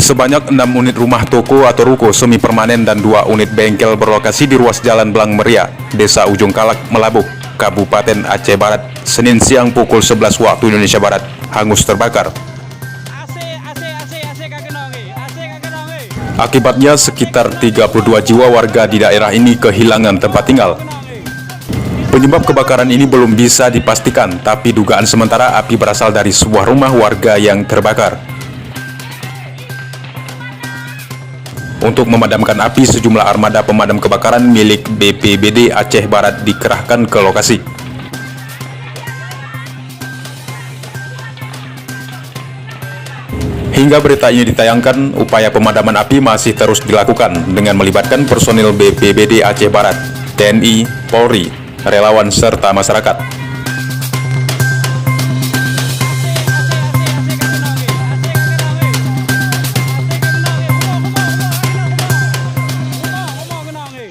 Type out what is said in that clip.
Sebanyak 6 unit rumah toko atau ruko semi permanen dan 2 unit bengkel berlokasi di ruas Jalan Belang Meria, Desa Ujung Kalak, Melabuh, Kabupaten Aceh Barat, Senin siang pukul 11 waktu Indonesia Barat, hangus terbakar. Akibatnya sekitar 32 jiwa warga di daerah ini kehilangan tempat tinggal. Penyebab kebakaran ini belum bisa dipastikan, tapi dugaan sementara api berasal dari sebuah rumah warga yang terbakar. Untuk memadamkan api, sejumlah armada pemadam kebakaran milik BPBD Aceh Barat dikerahkan ke lokasi. Hingga berita ini ditayangkan, upaya pemadaman api masih terus dilakukan dengan melibatkan personil BPBD Aceh Barat, TNI, Polri, relawan, serta masyarakat.